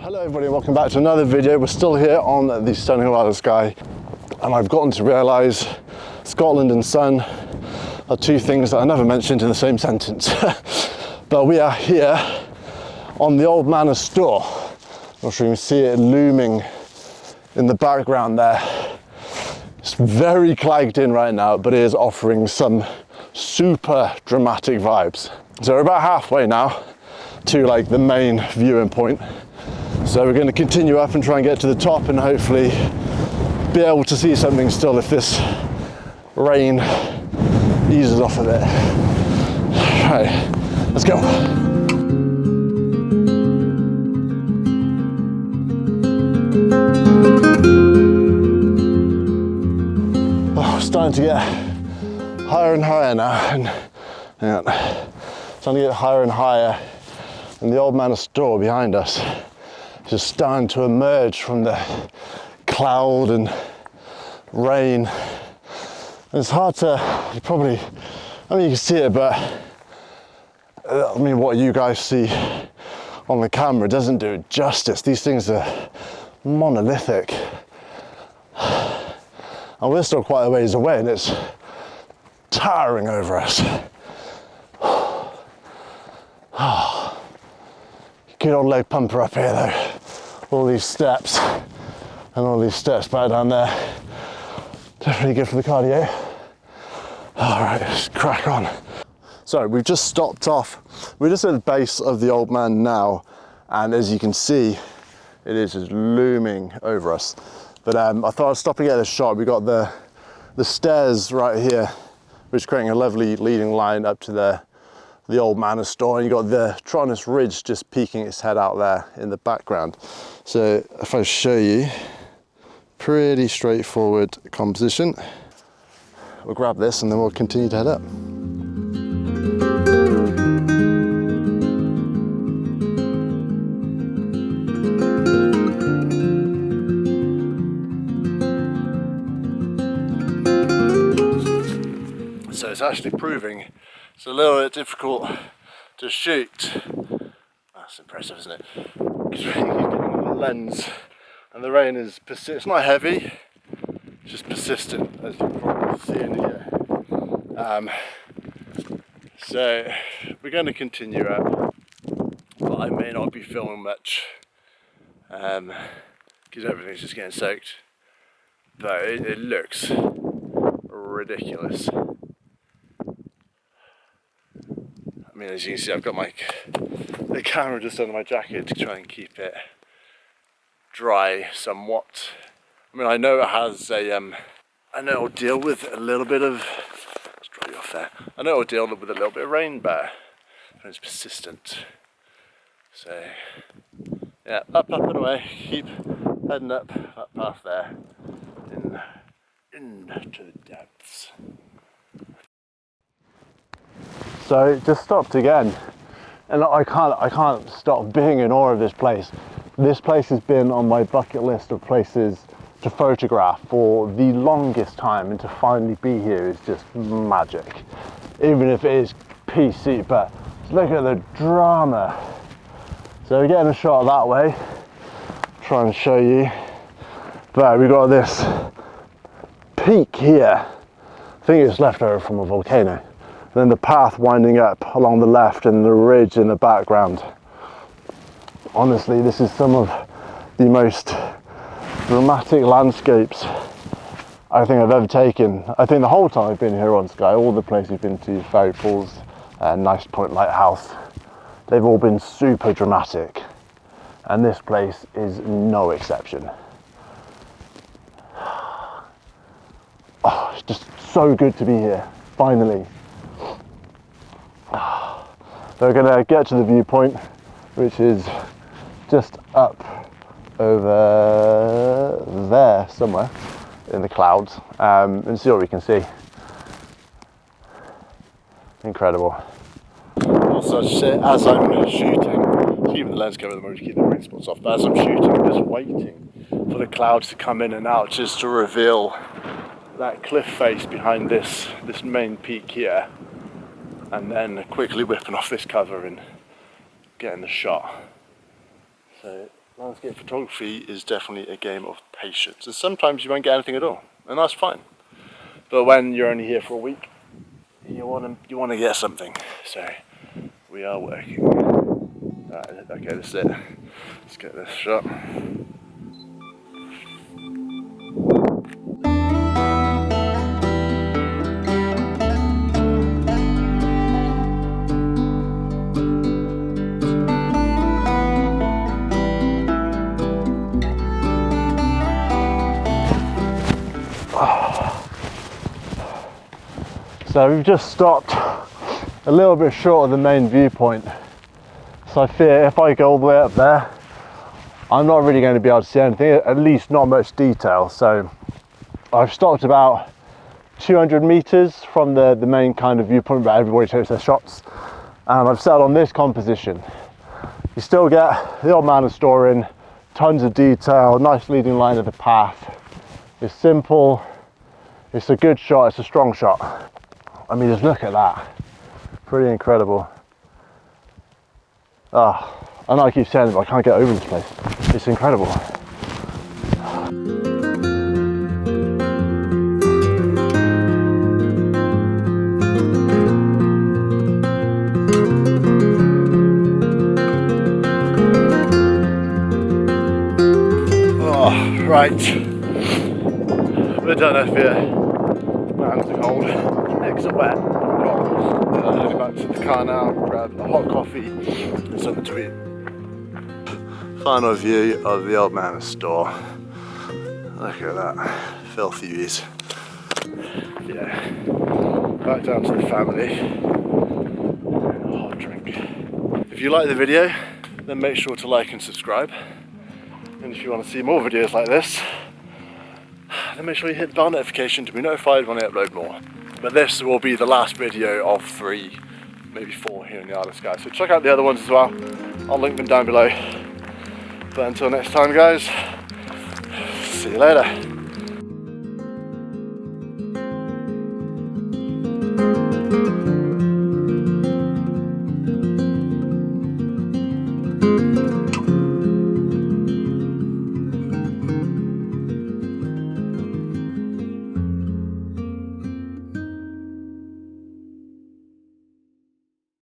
Hello everybody, welcome back to another video. We're still here on the stunning Isle of Skye, and I've gotten to realise Scotland and sun are two things that I never mentioned in the same sentence. But we are here on the Old Man of Storr. I'm not sure you can see it looming in the background there. It's very clagged in right now, but it is offering some super dramatic vibes. So we're about halfway now to like the main viewing point. So we're going to continue up and try and get to the top and hopefully be able to see something still if this rain eases off a bit. Right, let's go. Oh, starting to get higher and higher now. And hang on. Starting to get higher and higher. And the Old Man of Storr behind us just starting to emerge from the cloud and rain. And it's hard to, you can see it, but I mean, what you guys see on the camera doesn't do it justice. These things are monolithic. And we're still quite a ways away and it's towering over us. Good old leg pumper up here though. All these steps and all these steps back down there. Definitely good for the cardio. All right, let's crack on. So we've just stopped off. We're just at the base of the Old Man now, and as you can see, it is just looming over us. But I thought I'd stop and get a shot. We got the stairs right here, which is creating a lovely leading line up to the Old Man of Storr, and you got the Tronos Ridge just peeking its head out there in the background. So if I show you, pretty straightforward composition. We'll grab this and then we'll continue to head up. So it's actually proving it's a little bit difficult to shoot. That's impressive, isn't it? Because you're getting the lens and the rain is persistent. It's not heavy, it's just persistent, as you can probably see in here. So we're going to continue up, but I may not be filming much because everything's just getting soaked. But it looks ridiculous. I mean, as you can see, I've got the camera just under my jacket to try and keep it dry somewhat. I mean, I know it has I know it'll deal with a little bit of, let's draw you off there. I know it'll deal with a little bit of rain, but it's persistent. So, yeah, up and away, keep heading up that path there, into the depths. So it just stopped again, and I can't stop being in awe of this place. This place has been on my bucket list of places to photograph for the longest time, and to finally be here is just magic. Even if it is PC, but look at the drama. So we're getting a shot that way, try and show you. But we got this peak here. I think it's left over from a volcano. Then the path winding up along the left and the ridge in the background. Honestly, this is some of the most dramatic landscapes I think I've ever taken. I think the whole time I've been here on Skye, all the places we've been to, Ferry Falls, Nice Point Lighthouse, they've all been super dramatic. And this place is no exception. Oh, it's just so good to be here, finally. So we're going to get to the viewpoint, which is just up over there somewhere in the clouds, and see what we can see. Incredible. Also, as I'm shooting, keeping the lens cover at the moment to keep the rain spots off, but as I'm shooting, I'm just waiting for the clouds to come in and out just to reveal that cliff face behind this main peak here, and then quickly whipping off this cover and getting the shot. So landscape photography is definitely a game of patience. And sometimes you won't get anything at all, and that's fine. But when you're only here for a week, you want to get something. So we are working. Right, okay, that's it. Let's get this shot. So we've just stopped a little bit short of the main viewpoint. So I fear if I go all the way up there, I'm not really going to be able to see anything, at least not much detail. So I've stopped about 200 meters from the main kind of viewpoint where everybody takes their shots. And I've settled on this composition. You still get the Old Man of Storr in, tons of detail, nice leading line of the path. It's simple, it's a good shot, it's a strong shot. I mean, just look at that. Pretty incredible. Ah, I know I keep saying it, but I can't get over this place. It's incredible. Oh, right. We're done up here. My hands are cold. Legs are wet. Heading back to the car now, grab a hot coffee and something to eat. Final view of the Old Man of Storr. Look at that, filthy views. Yeah, back down to the family. A hot drink. If you like the video, then make sure to like and subscribe. And if you want to see more videos like this, then make sure you hit the bell notification to be notified when I upload more. But this will be the last video of 3, maybe 4 here in the Isle of Skye. So check out the other ones as well. I'll link them down below. But until next time, guys, see you later.